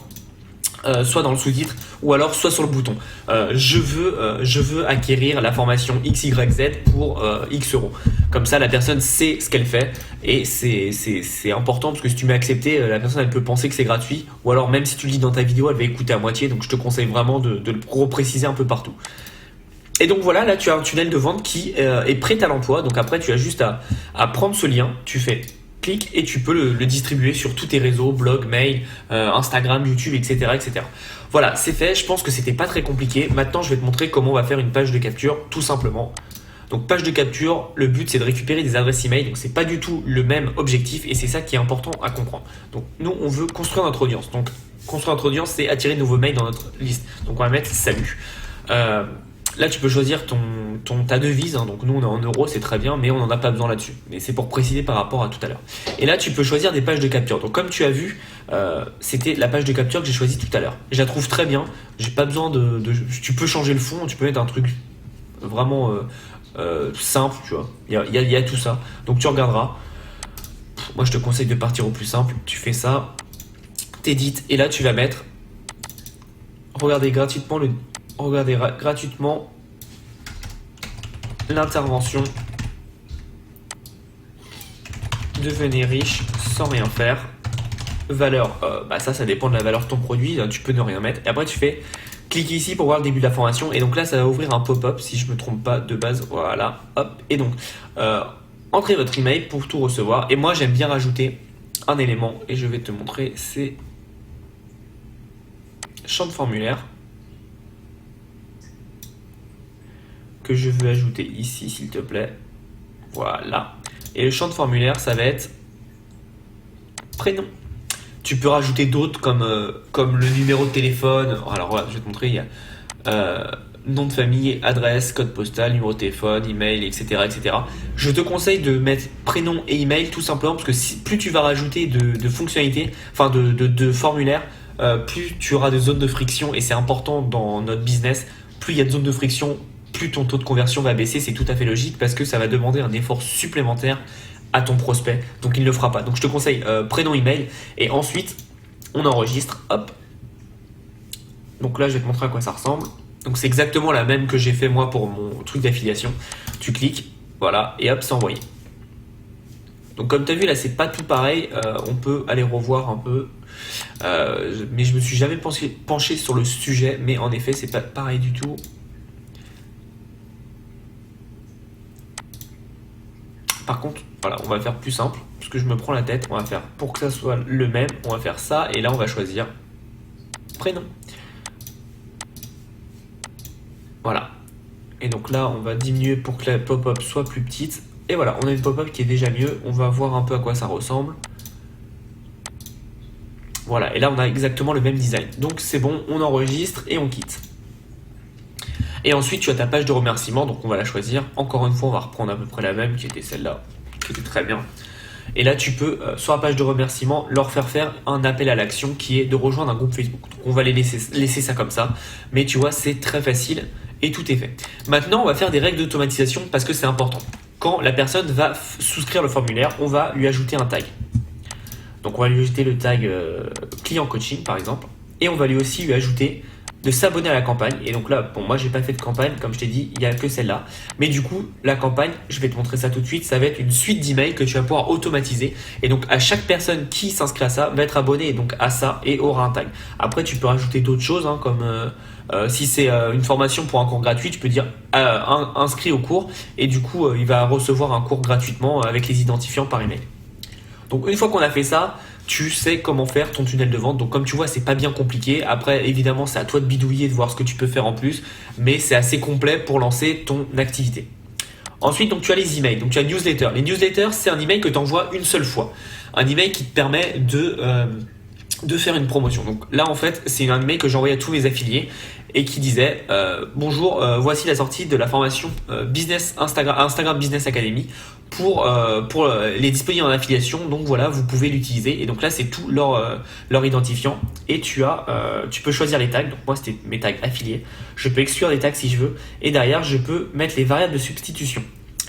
Soit dans le sous-titre ou alors soit sur le bouton. Je veux acquérir la formation XYZ pour X euros. Comme ça, la personne sait ce qu'elle fait et c'est important parce que si tu mets accepter, la personne elle peut penser que c'est gratuit ou alors même si tu le dis dans ta vidéo, elle va écouter à moitié. Donc je te conseille vraiment de le repréciser un peu partout. Et donc voilà, là tu as un tunnel de vente qui est prêt à l'emploi. Donc après, tu as juste à prendre ce lien, tu fais clic et tu peux le distribuer sur tous tes réseaux, blog, mail, Instagram, YouTube, etc., etc. Voilà, c'est fait. Je pense que c'était pas très compliqué. Maintenant, je vais te montrer comment on va faire une page de capture, tout simplement. Donc page de capture, le but c'est de récupérer des adresses email, donc c'est pas du tout le même objectif et c'est ça qui est important à comprendre. Donc nous on veut construire notre audience. Donc construire notre audience c'est attirer de nouveaux mails dans notre liste. Donc on va mettre salut. Là tu peux choisir ta devise, hein. Donc nous on est en euros, c'est très bien, mais on n'en a pas besoin là-dessus. Mais c'est pour préciser par rapport à tout à l'heure. Et là tu peux choisir des pages de capture. Donc comme tu as vu, c'était la page de capture que j'ai choisie tout à l'heure. Je la trouve très bien, j'ai pas besoin tu peux changer le fond, tu peux mettre un truc vraiment simple, tu vois. Il y a tout ça. Donc tu regarderas. Moi je te conseille de partir au plus simple. Tu fais ça, t'édites et là tu vas mettre regardez gratuitement l'intervention devenez riche sans rien faire. Valeur, ça dépend de la valeur de ton produit, tu peux ne rien mettre. Et après tu fais cliquez ici pour voir le début de la formation et donc là ça va ouvrir un pop-up si je me trompe pas de base, voilà, hop, et donc entrez votre email pour tout recevoir. Et moi j'aime bien rajouter un élément et je vais te montrer, c'est champ de formulaire que je veux ajouter ici s'il te plaît, voilà. Et le champ de formulaire ça va être prénom. Tu peux rajouter d'autres comme le numéro de téléphone. Alors voilà, je vais te montrer, il y a nom de famille, adresse, code postal, numéro de téléphone, email, etc., etc. Je te conseille de mettre prénom et email tout simplement parce que plus tu vas rajouter de fonctionnalités, enfin de formulaires, plus tu auras de zones de friction et c'est important dans notre business. Plus il y a de zones de friction, plus ton taux de conversion va baisser. C'est tout à fait logique parce que ça va demander un effort supplémentaire à ton prospect, donc il ne le fera pas. Donc je te conseille prénom, email et ensuite on enregistre, hop. Donc là je vais te montrer à quoi ça ressemble. Donc c'est exactement la même que j'ai fait moi pour mon truc d'affiliation. Tu cliques, voilà, et hop, c'est envoyé. Donc comme tu as vu là c'est pas tout pareil, on peut aller revoir un peu, mais je me suis jamais penché sur le sujet, mais en effet c'est pas pareil du tout. Par contre, voilà, on va faire plus simple, parce que je me prends la tête, on va faire, pour que ça soit le même, on va faire ça, et là on va choisir prénom. Voilà. Et donc là, on va diminuer pour que la pop-up soit plus petite. Et voilà, on a une pop-up qui est déjà mieux, on va voir un peu à quoi ça ressemble. Voilà, et là on a exactement le même design. Donc c'est bon, on enregistre et on quitte. Et ensuite, tu as ta page de remerciement, donc on va la choisir. Encore une fois, on va reprendre à peu près la même, qui était celle-là, qui était très bien. Et là, tu peux, sur la page de remerciement, leur faire un appel à l'action qui est de rejoindre un groupe Facebook. Donc, on va laisser ça comme ça. Mais tu vois, c'est très facile et tout est fait. Maintenant, on va faire des règles d'automatisation parce que c'est important. Quand la personne va souscrire le formulaire, on va lui ajouter un tag. Donc, on va lui ajouter le tag client coaching, par exemple. Et on va lui aussi lui ajouter de s'abonner à la campagne. Et donc là, bon, moi j'ai pas fait de campagne, comme je t'ai dit, il n'y a que celle-là. Mais du coup, la campagne, je vais te montrer ça tout de suite, ça va être une suite d'emails que tu vas pouvoir automatiser. Et donc à chaque personne qui s'inscrit à ça va être abonnée donc à ça et aura un tag. Après, tu peux rajouter d'autres choses, hein, comme si c'est une formation pour un cours gratuit, tu peux dire inscrit au cours et du coup, il va recevoir un cours gratuitement avec les identifiants par email. Donc une fois qu'on a fait ça, tu sais comment faire ton tunnel de vente. Donc comme tu vois, c'est pas bien compliqué. Après, évidemment, c'est à toi de bidouiller, de voir ce que tu peux faire en plus. Mais c'est assez complet pour lancer ton activité. Ensuite, donc, tu as les emails. Donc tu as newsletter. Les newsletters, c'est un email que tu envoies une seule fois. Un email qui te permet de faire une promotion. Donc là, en fait, c'est un email que j'envoyais à tous mes affiliés et qui disait bonjour, voici la sortie de la formation Business Instagram Business Academy pour les disponibles en affiliation. Donc voilà, vous pouvez l'utiliser. Et donc là, c'est tout leur identifiant. Et tu peux choisir les tags. Donc moi, c'était mes tags affiliés. Je peux exclure des tags si je veux. Et derrière, je peux mettre les variables de substitution.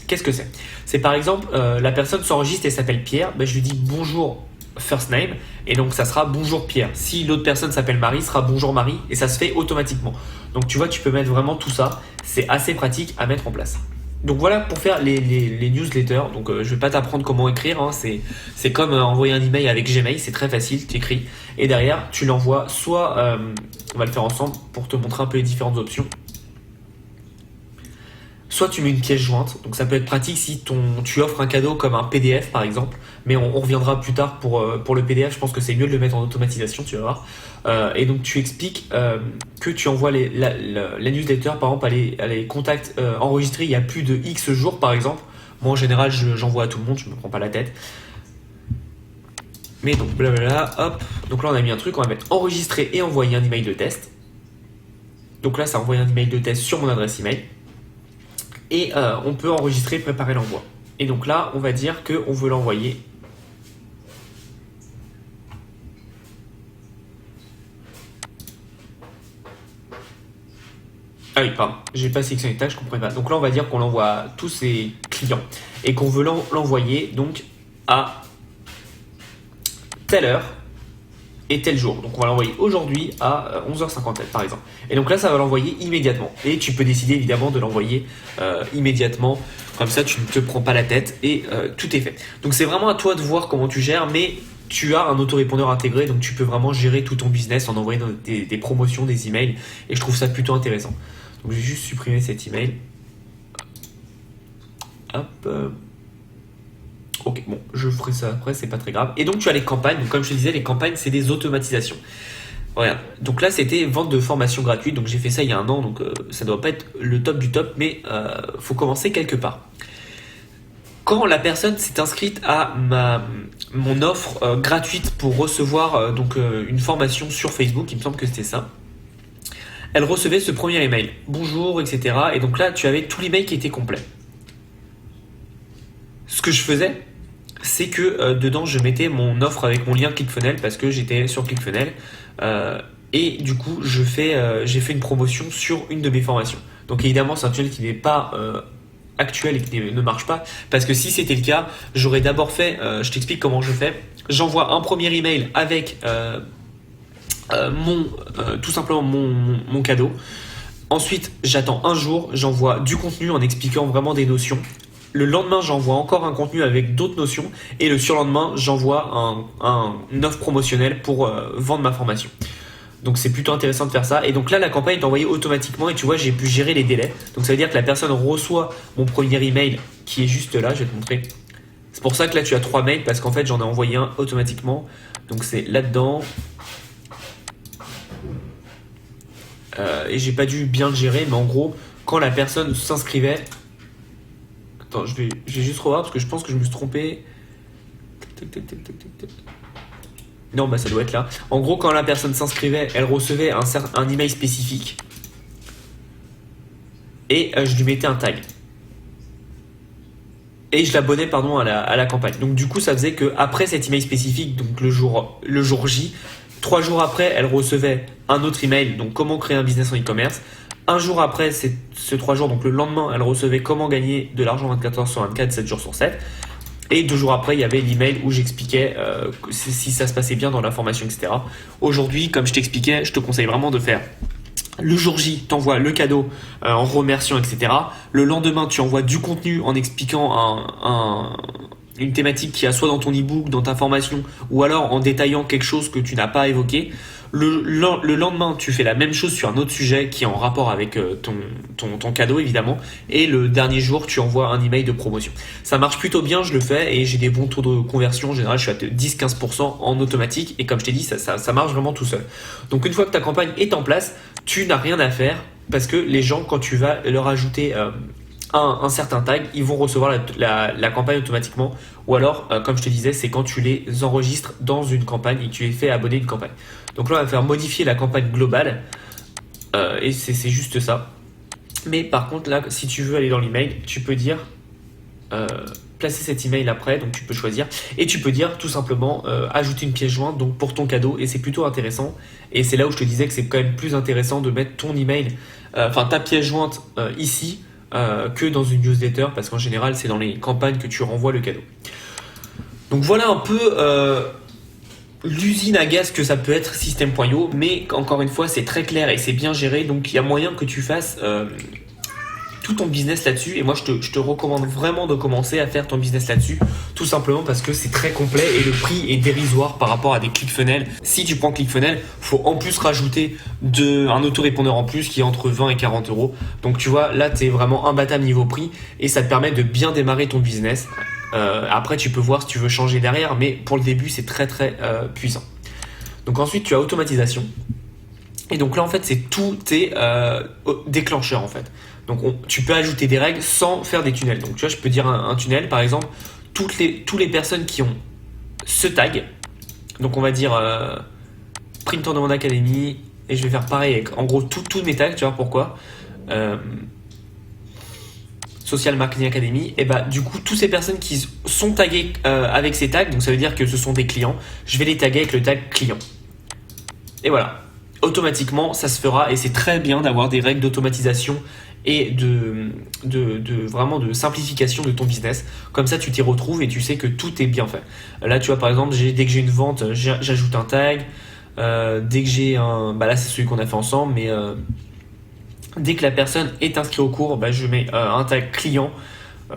Qu'est-ce que c'est? C'est par exemple, la personne s'enregistre et s'appelle Pierre. Je lui dis bonjour first name et donc ça sera bonjour Pierre. Si l'autre personne s'appelle Marie, sera bonjour Marie et ça se fait automatiquement. Donc tu vois, tu peux mettre vraiment tout ça. C'est assez pratique à mettre en place. Donc voilà pour faire les newsletters. Donc je vais pas t'apprendre comment écrire, hein. C'est comme envoyer un email avec Gmail, c'est très facile, tu écris et derrière tu l'envoies soit on va le faire ensemble pour te montrer un peu les différentes options. soit tu mets une pièce jointe, donc ça peut être pratique si tu offres un cadeau comme un PDF par exemple, mais on reviendra plus tard pour le PDF, je pense que c'est mieux de le mettre en automatisation, tu vas voir. Et donc tu expliques que tu envoies la newsletter, par exemple, à les contacts enregistrés il y a plus de X jours par exemple. Moi en général j'envoie à tout le monde, je me prends pas la tête. Mais donc blablabla, hop, donc là on a mis un truc, on va mettre enregistrer et envoyer un email de test. Donc là ça a envoyé un email de test sur mon adresse email. Et on peut enregistrer et préparer l'envoi. Et donc là, on va dire qu'on veut l'envoyer. Ah oui, pardon, j'ai pas sélectionné le tag, je comprenais pas. Donc là, on va dire qu'on l'envoie à tous ses clients et qu'on veut l'envoyer donc à telle heure et tel jour. Donc on va l'envoyer aujourd'hui à 11h57 par exemple. Et donc là, ça va l'envoyer immédiatement. Et tu peux décider évidemment de l'envoyer immédiatement. Comme ça, tu ne te prends pas la tête et tout est fait. Donc c'est vraiment à toi de voir comment tu gères, mais tu as un autorépondeur intégré, donc tu peux vraiment gérer tout ton business en envoyant des promotions, des emails. Et je trouve ça plutôt intéressant. Donc je vais juste supprimer cet email. Hop. Ok, bon, je ferai ça après, c'est pas très grave. Et donc tu as les campagnes. Donc comme je te disais, les campagnes, c'est des automatisations. Regarde, donc là c'était vente de formation gratuite, donc j'ai fait ça il y a un an, donc ça doit pas être le top du top, mais faut commencer quelque part. Quand la personne s'est inscrite à mon offre gratuite pour recevoir une formation sur Facebook, il me semble que c'était ça, elle recevait ce premier email, bonjour, etc. Et donc là tu avais tout l'email qui était complet. Ce que je faisais, c'est que dedans je mettais mon offre avec mon lien ClickFunnels parce que j'étais sur ClickFunnels et du coup j'ai fait une promotion sur une de mes formations. Donc évidemment c'est un tunnel qui n'est pas actuel et qui ne marche pas parce que si c'était le cas, j'aurais d'abord fait, je t'explique comment je fais, j'envoie un premier email avec tout simplement mon cadeau. Ensuite j'attends un jour, j'envoie du contenu en expliquant vraiment des notions. Le lendemain, j'envoie encore un contenu avec d'autres notions. Et le surlendemain, j'envoie une offre promotionnelle pour vendre ma formation. Donc c'est plutôt intéressant de faire ça. Et donc là, la campagne est envoyée automatiquement. Et tu vois, j'ai pu gérer les délais. Donc ça veut dire que la personne reçoit mon premier email qui est juste là. Je vais te montrer. C'est pour ça que là, tu as 3 mails. Parce qu'en fait, j'en ai envoyé un automatiquement. Donc c'est là-dedans. Et j'ai pas dû bien le gérer. Mais en gros, quand la personne s'inscrivait... Attends, je vais juste revoir parce que je pense que je me suis trompé. Non, bah ça doit être là. En gros, quand la personne s'inscrivait, elle recevait un email spécifique. Et je lui mettais un tag. Et je l'abonnais à la campagne. Donc du coup, ça faisait que après cet email spécifique, donc le jour J, 3 jours après, elle recevait un autre email, donc comment créer un business en e-commerce. Un jour après, ce 3 jours, donc le lendemain, elle recevait comment gagner de l'argent 24 heures sur 24, 7 jours sur 7. Et 2 jours après, il y avait l'email où j'expliquais si ça se passait bien dans la formation, etc. Aujourd'hui, comme je t'expliquais, je te conseille vraiment de faire le jour J, tu envoies le cadeau en remerciant, etc. Le lendemain, tu envoies du contenu en expliquant une thématique qui a soit dans ton e-book, dans ta formation, ou alors en détaillant quelque chose que tu n'as pas évoqué. Le lendemain, tu fais la même chose sur un autre sujet qui est en rapport avec ton cadeau, évidemment. Et le dernier jour, tu envoies un email de promotion. Ça marche plutôt bien, je le fais, et j'ai des bons taux de conversion. En général, je suis à 10-15% en automatique. Et comme je t'ai dit, ça marche vraiment tout seul. Donc une fois que ta campagne est en place, tu n'as rien à faire parce que les gens, quand tu vas leur ajouter un certain tag, ils vont recevoir la campagne automatiquement. Ou alors, comme je te disais, c'est quand tu les enregistres dans une campagne et que tu les fais abonner une campagne. Donc là, on va faire modifier la campagne globale et c'est juste ça. Mais par contre, là, si tu veux aller dans l'email, tu peux dire placer cet email après, donc tu peux choisir. Et tu peux dire tout simplement ajouter une pièce jointe donc pour ton cadeau, et c'est plutôt intéressant. Et c'est là où je te disais que c'est quand même plus intéressant de mettre ton email, ta pièce jointe ici, que dans une newsletter, parce qu'en général c'est dans les campagnes que tu renvoies le cadeau. Donc voilà un peu l'usine à gaz que ça peut être System.io, mais encore une fois c'est très clair et c'est bien géré, donc il y a moyen que tu fasses tout ton business là-dessus. Et moi, je te recommande vraiment de commencer à faire ton business là-dessus, tout simplement parce que c'est très complet et le prix est dérisoire par rapport à des ClickFunnels. Si tu prends ClickFunnels, faut en plus rajouter un autorépondeur en plus qui est entre 20 et 40 euros. Donc tu vois, là, tu es vraiment imbattable niveau prix et ça te permet de bien démarrer ton business. Après, tu peux voir si tu veux changer derrière, mais pour le début, c'est très très puissant. Donc ensuite, tu as automatisation. Et donc là, en fait, c'est tous tes déclencheurs, en fait. Donc tu peux ajouter des règles sans faire des tunnels. Donc tu vois, je peux dire un tunnel, par exemple, toutes les personnes qui ont ce tag. Donc on va dire Print on Demand Academy. Et je vais faire pareil avec, en gros, tous mes tags. Tu vois pourquoi Social Marketing Academy. Et bah du coup, toutes ces personnes qui sont taguées avec ces tags, donc ça veut dire que ce sont des clients, je vais les taguer avec le tag client. Et voilà. Automatiquement, ça se fera et c'est très bien d'avoir des règles d'automatisation et vraiment de simplification de ton business. Comme ça, tu t'y retrouves et tu sais que tout est bien fait. Là, tu vois, par exemple, dès que j'ai une vente, j'ajoute un tag. Dès que j'ai un... Bah là, c'est celui qu'on a fait ensemble, mais dès que la personne est inscrite au cours, bah, je mets un tag client.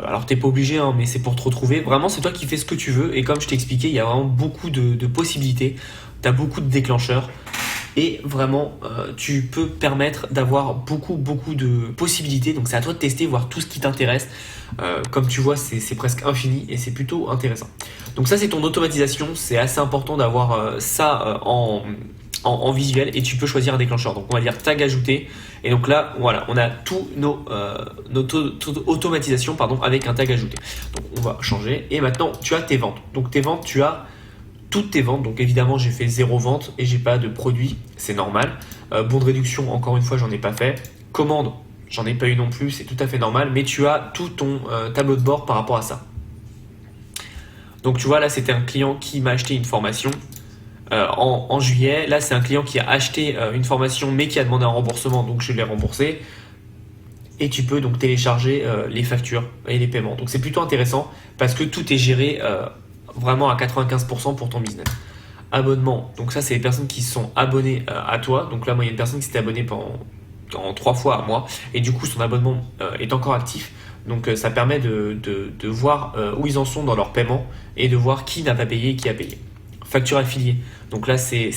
Alors, t'es pas obligé, hein, mais c'est pour te retrouver. Vraiment, c'est toi qui fais ce que tu veux. Et comme je t'ai expliqué, il y a vraiment beaucoup de possibilités. Tu as beaucoup de déclencheurs. Et vraiment, tu peux permettre d'avoir beaucoup de possibilités. Donc c'est à toi de tester, voir tout ce qui t'intéresse. Comme tu vois, c'est presque infini et c'est plutôt intéressant. Donc ça, c'est ton automatisation. C'est assez important d'avoir ça en visuel et tu peux choisir un déclencheur. Donc on va dire tag ajouté. Et donc là, voilà, on a tous notre automatisation avec un tag ajouté. Donc on va changer. Et maintenant, tu as tes ventes. Donc tes ventes, tu as toutes tes ventes. Donc évidemment, j'ai fait 0 vente et j'ai pas de produit, c'est normal. Bon de réduction, encore une fois, j'en ai pas fait. Commande, j'en ai pas eu non plus, c'est tout à fait normal. Mais tu as tout ton tableau de bord par rapport à ça. Donc tu vois, là, c'était un client qui m'a acheté une formation en juillet. Là, c'est un client qui a acheté une formation mais qui a demandé un remboursement, donc je l'ai remboursé. Et tu peux donc télécharger les factures et les paiements. Donc c'est plutôt intéressant parce que tout est géré vraiment à 95% pour ton business. Abonnement, donc ça c'est les personnes qui sont abonnées à toi. Donc là, moi, il y a une personne qui s'était abonnée en 3 fois à moi et du coup son abonnement est encore actif. Donc ça permet de voir où ils en sont dans leur paiement et de voir qui n'a pas payé et qui a payé. Facture affiliée, donc là c'est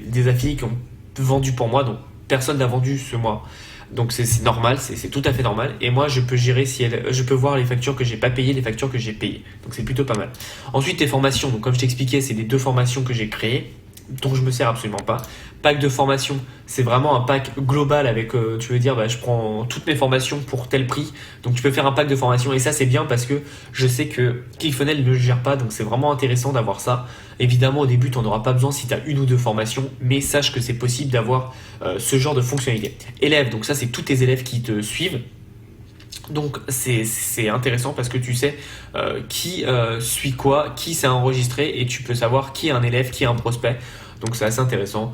des affiliés qui ont vendu pour moi, donc personne n'a vendu ce mois. Donc c'est normal, c'est tout à fait normal. Et moi, je peux gérer je peux voir les factures que j'ai pas payées, les factures que j'ai payées. Donc c'est plutôt pas mal. Ensuite, tes formations. Donc comme je t'expliquais, c'est les 2 formations que j'ai créées, dont je me sers absolument pas. Pack de formation, c'est vraiment un pack global avec, tu veux dire, je prends toutes mes formations pour tel prix. Donc tu peux faire un pack de formation et ça c'est bien parce que je sais que ClickFunnels ne le gère pas. Donc c'est vraiment intéressant d'avoir ça. Évidemment, au début, tu n'en auras pas besoin si tu as 1 ou 2 formations, mais sache que c'est possible d'avoir ce genre de fonctionnalité. Élèves, donc ça, c'est tous tes élèves qui te suivent. Donc c'est intéressant parce que tu sais qui suit quoi, qui s'est enregistré et tu peux savoir qui est un élève, qui est un prospect. Donc c'est assez intéressant.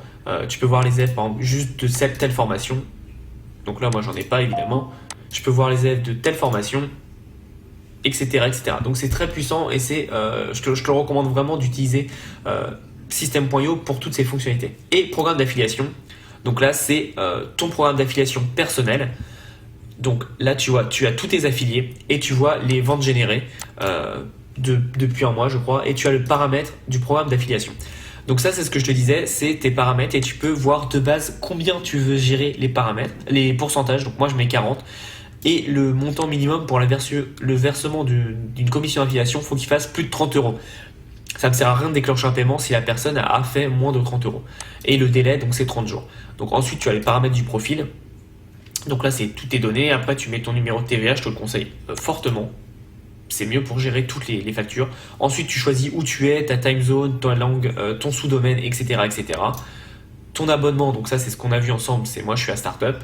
Tu peux voir les élèves, par exemple, juste de telle formation. Donc là, moi, j'en ai pas, évidemment. Je peux voir les élèves de telle formation, etc. etc. Donc c'est très puissant et je te recommande vraiment d'utiliser System.io pour toutes ces fonctionnalités. Et programme d'affiliation, donc là c'est ton programme d'affiliation personnel. Donc là tu as tous tes affiliés et tu vois les ventes générées depuis un mois je crois, et tu as le paramètre du programme d'affiliation. Donc ça c'est ce que je te disais, c'est tes paramètres et tu peux voir de base combien tu veux gérer les paramètres, les pourcentages. Donc moi je mets 40. Et le montant minimum pour le versement d'une commission d'affiliation, il faut qu'il fasse plus de 30 euros. Ça ne sert à rien de déclencher un paiement si la personne a fait moins de 30 euros. Et le délai, donc c'est 30 jours. Donc ensuite, tu as les paramètres du profil. Donc là, c'est toutes tes données. Après, tu mets ton numéro de TVA, je te le conseille fortement. C'est mieux pour gérer toutes les factures. Ensuite, tu choisis où tu es, ta time zone, ta langue, ton sous-domaine, etc., etc. Ton abonnement, donc ça, c'est ce qu'on a vu ensemble. C'est moi, je suis à Startup.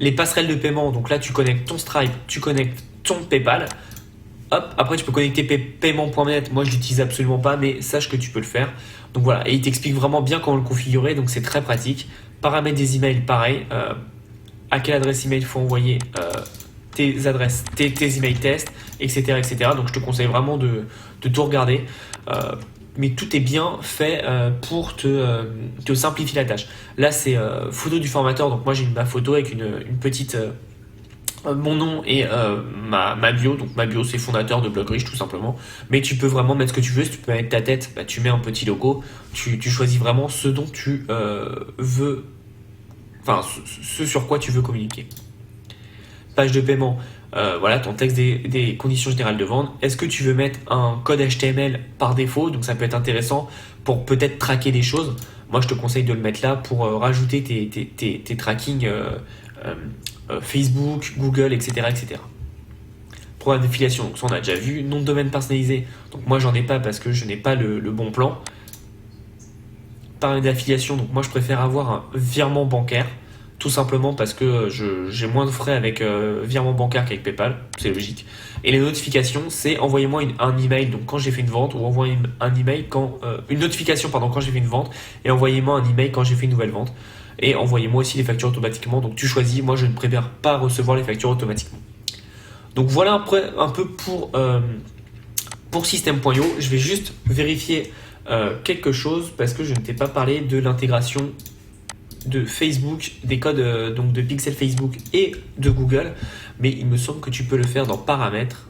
Les passerelles de paiement, donc là tu connectes ton Stripe, tu connectes ton PayPal. Hop, après tu peux connecter paiement.net. Moi je l'utilise absolument pas, mais sache que tu peux le faire. Donc voilà, et il t'explique vraiment bien comment le configurer, donc c'est très pratique. Paramètres des emails, pareil. À quelle adresse email il faut envoyer tes adresses, tes emails tests, etc., etc. Donc je te conseille vraiment de tout regarder. mais tout est bien fait pour te simplifier la tâche. Là, c'est photo du formateur, donc moi j'ai ma photo avec une petite mon nom et ma bio. Donc ma bio, c'est fondateur de Blog Riche tout simplement. Mais tu peux vraiment mettre ce que tu veux. Si tu peux mettre ta tête, bah, tu mets un petit logo. Tu choisis vraiment ce dont tu veux, enfin ce sur quoi tu veux communiquer. Page de paiement, voilà ton texte des conditions générales de vente. Est-ce que tu veux mettre un code HTML par défaut? Donc ça peut être intéressant pour peut-être traquer des choses. Moi je te conseille de le mettre là pour rajouter tes trackings Facebook, Google, etc., etc. Programme d'affiliation, donc ça on a déjà vu. Nom de domaine personnalisé, donc moi j'en ai pas parce que je n'ai pas le bon plan. Paramètres d'affiliation, donc moi je préfère avoir un virement bancaire, tout simplement parce que j'ai moins de frais avec virement bancaire qu'avec PayPal, c'est logique. Et les notifications, c'est envoyez-moi un email donc quand j'ai fait une vente, ou envoyez un email une notification quand j'ai fait une vente, et envoyez-moi un email quand j'ai fait une nouvelle vente. Et envoyez-moi aussi les factures automatiquement. Donc tu choisis, moi je ne préfère pas recevoir les factures automatiquement. Donc voilà un peu pour System.io. Je vais juste vérifier quelque chose parce que je ne t'ai pas parlé de l'intégration de Facebook, des codes donc de pixel Facebook et de Google. Mais il me semble que tu peux le faire dans paramètres.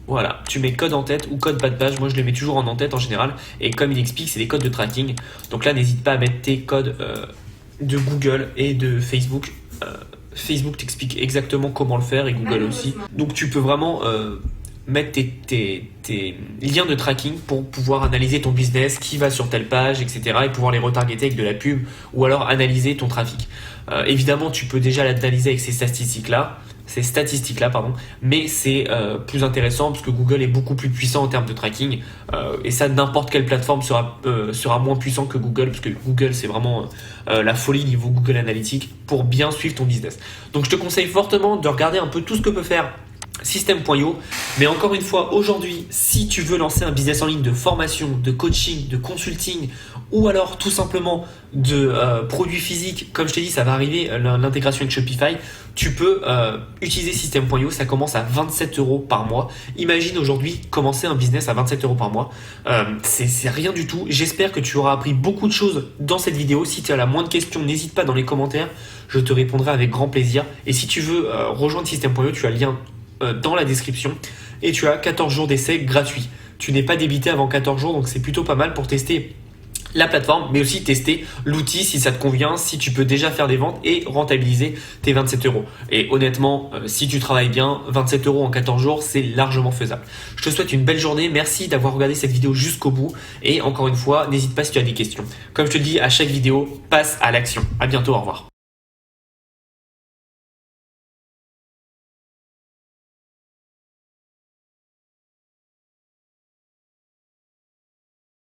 Voilà, tu mets code en tête ou code bas de page. Moi, je les mets toujours en tête en général. Et comme il explique, c'est des codes de tracking. Donc là, n'hésite pas à mettre tes codes de Google et de Facebook. Facebook t'explique exactement comment le faire et Google aussi. Donc tu peux vraiment mettre tes liens de tracking pour pouvoir analyser ton business, qui va sur telle page, etc. et pouvoir les retargeter avec de la pub ou alors analyser ton trafic. Évidemment, tu peux déjà l'analyser avec ces statistiques-là. Mais c'est plus intéressant parce que Google est beaucoup plus puissant en termes de tracking et ça, n'importe quelle plateforme sera moins puissant que Google parce que Google, c'est vraiment la folie niveau Google Analytics pour bien suivre ton business. Donc je te conseille fortement de regarder un peu tout ce que peut faire System.io. Mais encore une fois, aujourd'hui, si tu veux lancer un business en ligne de formation, de coaching, de consulting ou alors tout simplement de produits physiques, comme je t'ai dit, ça va arriver, l'intégration avec Shopify, tu peux utiliser System.io. Ça commence à 27 € par mois. Imagine aujourd'hui commencer un business à 27 € par mois. C'est rien du tout. J'espère que tu auras appris beaucoup de choses dans cette vidéo. Si tu as la moindre question, n'hésite pas dans les commentaires. Je te répondrai avec grand plaisir. Et si tu veux rejoindre System.io, tu as le lien dans la description et tu as 14 jours d'essai gratuit. Tu n'es pas débité avant 14 jours, donc c'est plutôt pas mal pour tester la plateforme, mais aussi tester l'outil si ça te convient, si tu peux déjà faire des ventes et rentabiliser tes 27 €. Et honnêtement, si tu travailles bien, 27 € en 14 jours, c'est largement faisable. Je te souhaite une belle journée, merci d'avoir regardé cette vidéo jusqu'au bout et encore une fois, n'hésite pas si tu as des questions. Comme je te le dis à chaque vidéo, passe à l'action. À bientôt, au revoir.